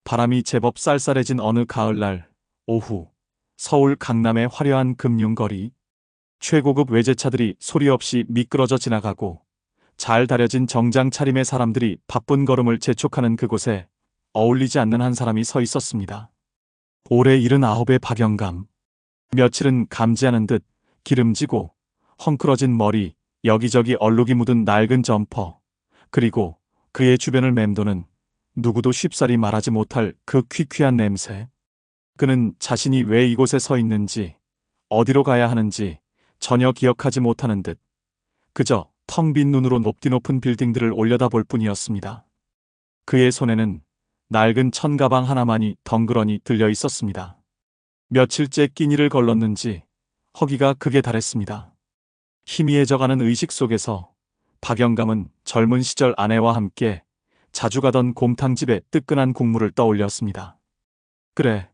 바람이 제법 쌀쌀해진 어느 가을날 오후, 서울 강남의 화려한 금융거리. 최고급 외제차들이 소리 없이 미끄러져 지나가고 잘 다려진 정장 차림의 사람들이 바쁜 걸음을 재촉하는 그곳에 어울리지 않는 한 사람이 서 있었습니다. 올해 79의 박영감. 며칠은 감지하는 듯 기름지고 헝클어진 머리, 여기저기 얼룩이 묻은 낡은 점퍼, 그리고 그의 주변을 맴도는 누구도 쉽사리 말하지 못할 그 퀴퀴한 냄새. 그는 자신이 왜 이곳에 서 있는지, 어디로 가야 하는지 전혀 기억하지 못하는 듯 그저 텅 빈 눈으로 높디 높은 빌딩들을 올려다볼 뿐이었습니다. 그의 손에는 낡은 천가방 하나만이 덩그러니 들려 있었습니다. 며칠째 끼니를 걸렀는지 허기가 극에 달했습니다. 희미해져가는 의식 속에서 박영감은 젊은 시절 아내와 함께 자주 가던 곰탕집의 뜨끈한 국물을 떠올렸습니다. 그래,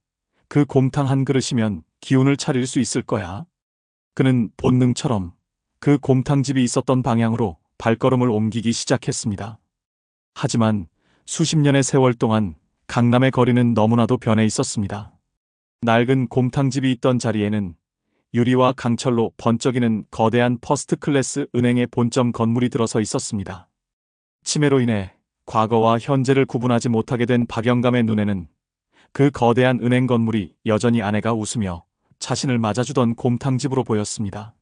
그 곰탕 한 그릇이면 기운을 차릴 수 있을 거야. 그는 본능처럼 그 곰탕집이 있었던 방향으로 발걸음을 옮기기 시작했습니다. 하지만 수십 년의 세월 동안 강남의 거리는 너무나도 변해 있었습니다. 낡은 곰탕집이 있던 자리에는 유리와 강철로 번쩍이는 거대한 퍼스트 클래스 은행의 본점 건물이 들어서 있었습니다. 치매로 인해 과거와 현재를 구분하지 못하게 된 박영감의 눈에는 그 거대한 은행 건물이 여전히 아내가 웃으며 자신을 맞아주던 곰탕집으로 보였습니다.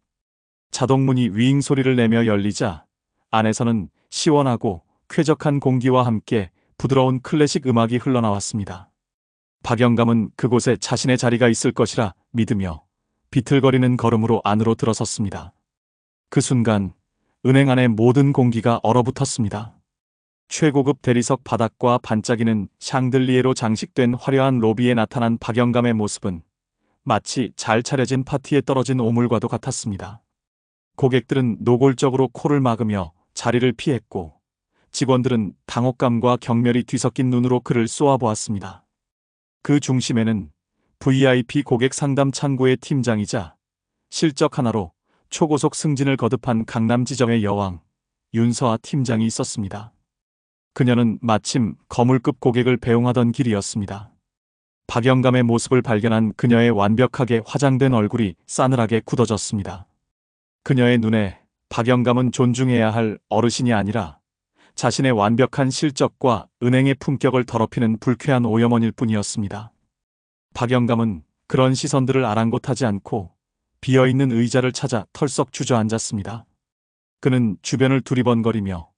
자동문이 윙 소리를 내며 열리자 안에서는 시원하고 쾌적한 공기와 함께 부드러운 클래식 음악이 흘러나왔습니다. 박영감은 그곳에 자신의 자리가 있을 것이라 믿으며 비틀거리는 걸음으로 안으로 들어섰습니다. 그 순간 은행 안의 모든 공기가 얼어붙었습니다. 최고급 대리석 바닥과 반짝이는 샹들리에로 장식된 화려한 로비에 나타난 박영감의 모습은 마치 잘 차려진 파티에 떨어진 오물과도 같았습니다. 고객들은 노골적으로 코를 막으며 자리를 피했고 직원들은 당혹감과 경멸이 뒤섞인 눈으로 그를 쏘아보았습니다. 그 중심에는 VIP 고객 상담 창구의 팀장이자 실적 하나로 초고속 승진을 거듭한 강남지점의 여왕 윤서아 팀장이 있었습니다. 그녀는 마침 거물급 고객을 배웅하던 길이었습니다. 박영감의 모습을 발견한 그녀의 완벽하게 화장된 얼굴이 싸늘하게 굳어졌습니다. 그녀의 눈에 박영감은 존중해야 할 어르신이 아니라 자신의 완벽한 실적과 은행의 품격을 더럽히는 불쾌한 오염원일 뿐이었습니다. 박영감은 그런 시선들을 아랑곳하지 않고 비어있는 의자를 찾아 털썩 주저앉았습니다. 그는 주변을 두리번거리며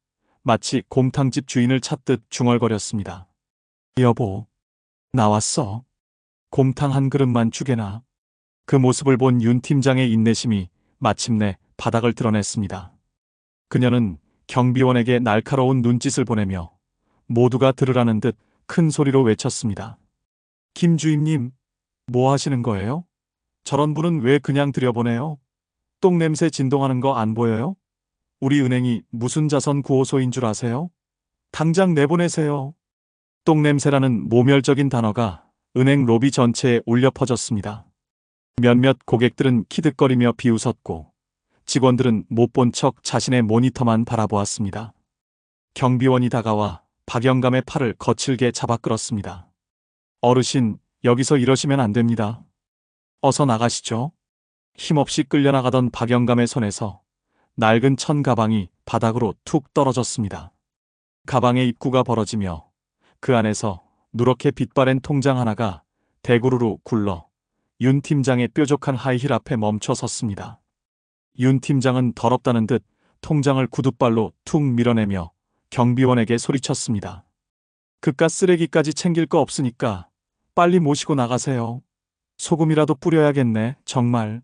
마치 곰탕집 주인을 찾듯 중얼거렸습니다. 여보, 나왔어. 곰탕 한 그릇만 주게나. 그 모습을 본 윤 팀장의 인내심이 마침내 바닥을 드러냈습니다. 그녀는 경비원에게 날카로운 눈짓을 보내며 모두가 들으라는 듯 큰 소리로 외쳤습니다. 김 주임님, 뭐 하시는 거예요? 저런 분은 왜 그냥 들여보내요? 똥냄새 진동하는 거 안 보여요? 우리 은행이 무슨 자선 구호소인 줄 아세요? 당장 내보내세요. 똥냄새라는 모멸적인 단어가 은행 로비 전체에 울려 퍼졌습니다. 몇몇 고객들은 키득거리며 비웃었고 직원들은 못 본 척 자신의 모니터만 바라보았습니다. 경비원이 다가와 박영감의 팔을 거칠게 잡아 끌었습니다. 어르신, 여기서 이러시면 안 됩니다. 어서 나가시죠. 힘없이 끌려나가던 박영감의 손에서 낡은 천 가방이 바닥으로 툭 떨어졌습니다. 가방의 입구가 벌어지며 그 안에서 누렇게 빛바랜 통장 하나가 대구르르 굴러 윤 팀장의 뾰족한 하이힐 앞에 멈춰 섰습니다. 윤 팀장은 더럽다는 듯 통장을 구둣발로 툭 밀어내며 경비원에게 소리쳤습니다. 그깟 쓰레기까지 챙길 거 없으니까 빨리 모시고 나가세요. 소금이라도 뿌려야겠네, 정말.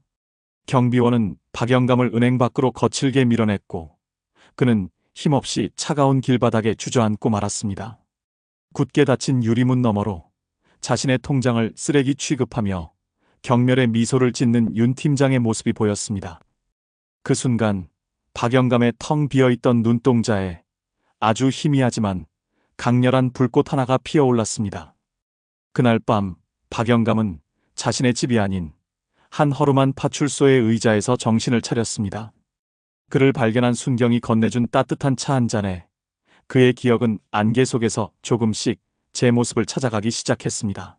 경비원은 박영감을 은행 밖으로 거칠게 밀어냈고 그는 힘없이 차가운 길바닥에 주저앉고 말았습니다. 굳게 닫힌 유리문 너머로 자신의 통장을 쓰레기 취급하며 경멸의 미소를 짓는 윤 팀장의 모습이 보였습니다. 그 순간 박영감의 텅 비어있던 눈동자에 아주 희미하지만 강렬한 불꽃 하나가 피어올랐습니다. 그날 밤 박영감은 자신의 집이 아닌 한 허름한 파출소의 의자에서 정신을 차렸습니다. 그를 발견한 순경이 건네준 따뜻한 차 한 잔에 그의 기억은 안개 속에서 조금씩 제 모습을 찾아가기 시작했습니다.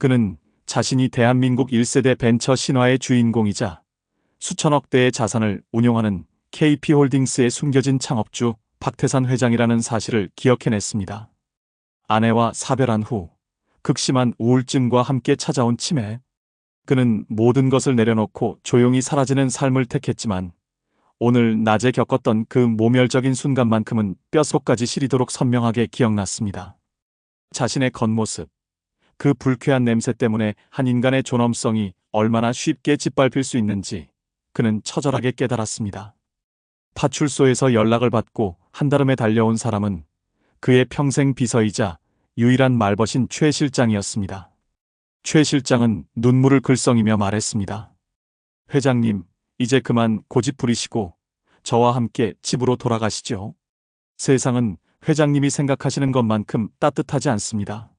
그는 자신이 대한민국 1세대 벤처 신화의 주인공이자 수천억 대의 자산을 운용하는 KP홀딩스의 숨겨진 창업주 박태산 회장이라는 사실을 기억해냈습니다. 아내와 사별한 후 극심한 우울증과 함께 찾아온 치매. 그는 모든 것을 내려놓고 조용히 사라지는 삶을 택했지만 오늘 낮에 겪었던 그 모멸적인 순간만큼은 뼛속까지 시리도록 선명하게 기억났습니다. 자신의 겉모습, 그 불쾌한 냄새 때문에 한 인간의 존엄성이 얼마나 쉽게 짓밟힐 수 있는지 그는 처절하게 깨달았습니다. 파출소에서 연락을 받고 한달음에 달려온 사람은 그의 평생 비서이자 유일한 말벗인 최 실장이었습니다. 최 실장은 눈물을 글썽이며 말했습니다. 회장님, 이제 그만 고집 부리시고 저와 함께 집으로 돌아가시죠. 세상은 회장님이 생각하시는 것만큼 따뜻하지 않습니다.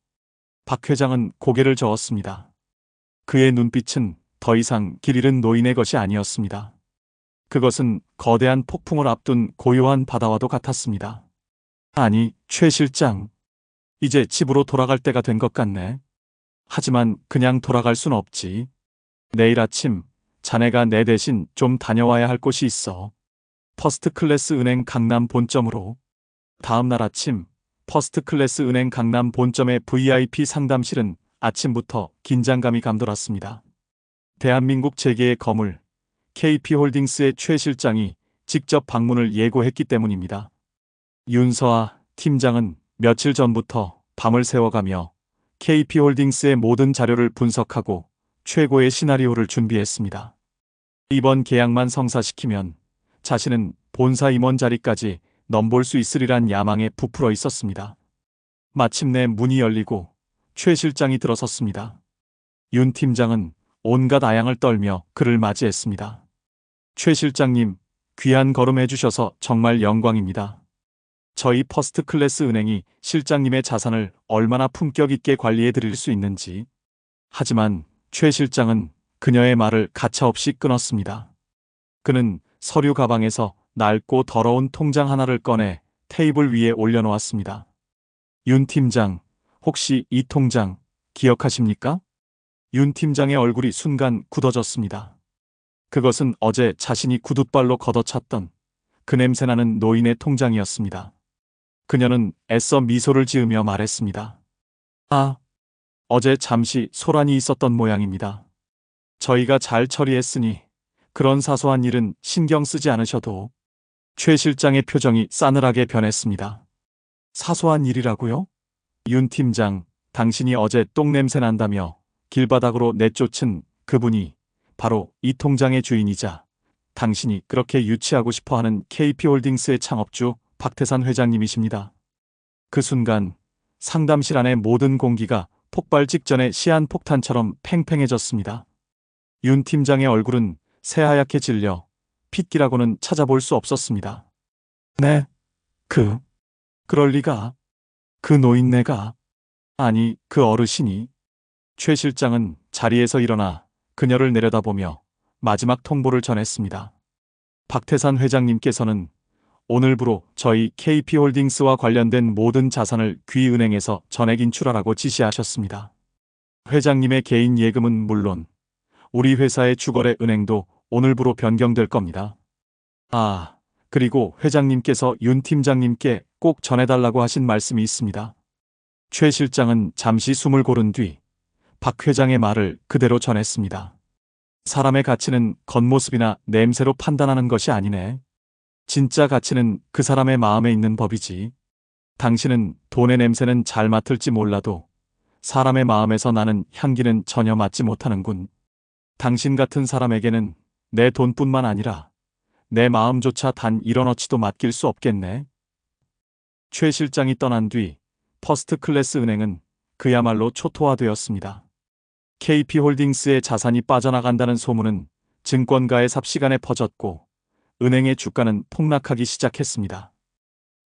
박 회장은 고개를 저었습니다. 그의 눈빛은 더 이상 길 잃은 노인의 것이 아니었습니다. 그것은 거대한 폭풍을 앞둔 고요한 바다와도 같았습니다. 아니, 최 실장. 이제 집으로 돌아갈 때가 된 것 같네. 하지만 그냥 돌아갈 순 없지. 내일 아침 자네가 내 대신 좀 다녀와야 할 곳이 있어. 퍼스트클래스 은행 강남 본점으로. 다음 날 아침 퍼스트클래스 은행 강남 본점의 VIP 상담실은 아침부터 긴장감이 감돌았습니다. 대한민국 재계의 거물 KP홀딩스의 최 실장이 직접 방문을 예고했기 때문입니다. 윤서아 팀장은 며칠 전부터 밤을 새워가며 KP홀딩스의 모든 자료를 분석하고 최고의 시나리오를 준비했습니다. 이번 계약만 성사시키면 자신은 본사 임원 자리까지 넘볼 수 있으리란 야망에 부풀어 있었습니다. 마침내 문이 열리고 최 실장이 들어섰습니다. 윤 팀장은 온갖 아양을 떨며 그를 맞이했습니다. 최 실장님, 귀한 걸음 해주셔서 정말 영광입니다. 저희 퍼스트클래스 은행이 실장님의 자산을 얼마나 품격 있게 관리해 드릴 수 있는지. 하지만 최 실장은 그녀의 말을 가차없이 끊었습니다. 그는 서류 가방에서 낡고 더러운 통장 하나를 꺼내 테이블 위에 올려놓았습니다. 윤 팀장, 혹시 이 통장 기억하십니까? 윤 팀장의 얼굴이 순간 굳어졌습니다. 그것은 어제 자신이 구둣발로 걷어찼던 그 냄새나는 노인의 통장이었습니다. 그녀는 애써 미소를 지으며 말했습니다. 아, 어제 잠시 소란이 있었던 모양입니다. 저희가 잘 처리했으니 그런 사소한 일은 신경 쓰지 않으셔도. 최 실장의 표정이 싸늘하게 변했습니다. 사소한 일이라고요? 윤 팀장, 당신이 어제 똥냄새 난다며 길바닥으로 내쫓은 그분이 바로 이 통장의 주인이자 당신이 그렇게 유치하고 싶어하는 KP홀딩스의 창업주 박태산 회장님이십니다. 그 순간 상담실 안의 모든 공기가 폭발 직전의 시한폭탄처럼 팽팽해졌습니다. 윤 팀장의 얼굴은 새하얗게 질려 핏기라고는 찾아볼 수 없었습니다. 네, 그럴 리가. 그 노인네가. 아니, 그 어르신이. 최 실장은 자리에서 일어나 그녀를 내려다보며 마지막 통보를 전했습니다. 박태산 회장님께서는 오늘부로 저희 KP홀딩스와 관련된 모든 자산을 귀은행에서 전액 인출하라고 지시하셨습니다. 회장님의 개인 예금은 물론 우리 회사의 주거래 은행도 오늘부로 변경될 겁니다. 아, 그리고 회장님께서 윤 팀장님께 꼭 전해달라고 하신 말씀이 있습니다. 최 실장은 잠시 숨을 고른 뒤 박 회장의 말을 그대로 전했습니다. 사람의 가치는 겉모습이나 냄새로 판단하는 것이 아니네. 진짜 가치는 그 사람의 마음에 있는 법이지. 당신은 돈의 냄새는 잘 맡을지 몰라도 사람의 마음에서 나는 향기는 전혀 맡지 못하는군. 당신 같은 사람에게는 내 돈뿐만 아니라 내 마음조차 단 1원어치도 맡길 수 없겠네. 최 실장이 떠난 뒤 퍼스트클래스 은행은 그야말로 초토화되었습니다. KP홀딩스의 자산이 빠져나간다는 소문은 증권가의 삽시간에 퍼졌고 은행의 주가는 폭락하기 시작했습니다.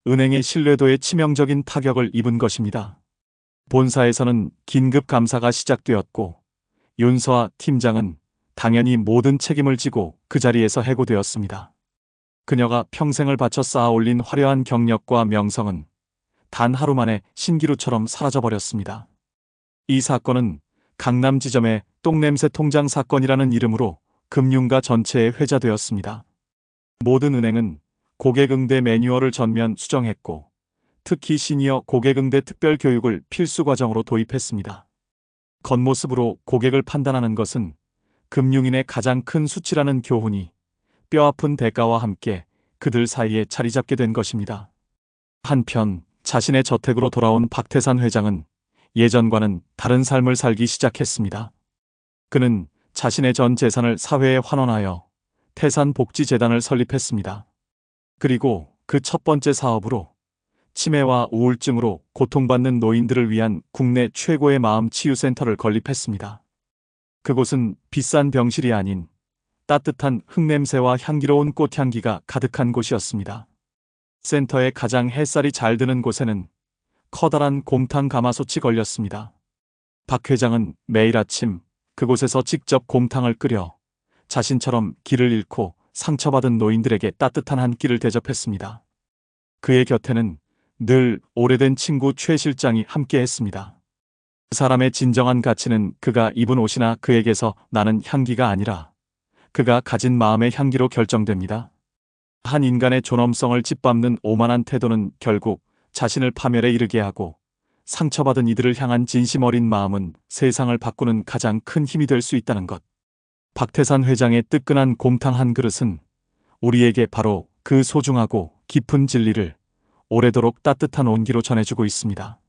은행의 신뢰도에 치명적인 타격을 입은 것입니다. 본사에서는 긴급 감사가 시작되었고 윤서아 팀장은 당연히 모든 책임을 지고 그 자리에서 해고되었습니다. 그녀가 평생을 바쳐 쌓아 올린 화려한 경력과 명성은 단 하루 만에 신기루처럼 사라져버렸습니다. 이 사건은 강남 지점의 똥냄새 통장 사건이라는 이름으로 금융가 전체에 회자되었습니다. 모든 은행은 고객응대 매뉴얼을 전면 수정했고, 특히 시니어 고객응대 특별교육을 필수 과정으로 도입했습니다. 겉모습으로 고객을 판단하는 것은 금융인의 가장 큰 수치라는 교훈이 뼈아픈 대가와 함께 그들 사이에 자리 잡게 된 것입니다. 한편 자신의 저택으로 돌아온 박태산 회장은 예전과는 다른 삶을 살기 시작했습니다. 그는 자신의 전 재산을 사회에 환원하여 태산복지재단을 설립했습니다. 그리고 그 첫 번째 사업으로 치매와 우울증으로 고통받는 노인들을 위한 국내 최고의 마음치유센터를 건립했습니다. 그곳은 비싼 병실이 아닌 따뜻한 흙냄새와 향기로운 꽃향기가 가득한 곳이었습니다. 센터의 가장 햇살이 잘 드는 곳에는 커다란 곰탕 가마솥이 걸렸습니다. 박 회장은 매일 아침 그곳에서 직접 곰탕을 끓여 자신처럼 길을 잃고 상처받은 노인들에게 따뜻한 한 끼를 대접했습니다. 그의 곁에는 늘 오래된 친구 최 실장이 함께했습니다. 그 사람의 진정한 가치는 그가 입은 옷이나 그에게서 나는 향기가 아니라 그가 가진 마음의 향기로 결정됩니다. 한 인간의 존엄성을 짓밟는 오만한 태도는 결국 자신을 파멸에 이르게 하고, 상처받은 이들을 향한 진심 어린 마음은 세상을 바꾸는 가장 큰 힘이 될 수 있다는 것. 박태산 회장의 뜨끈한 곰탕 한 그릇은 우리에게 바로 그 소중하고 깊은 진리를 오래도록 따뜻한 온기로 전해주고 있습니다.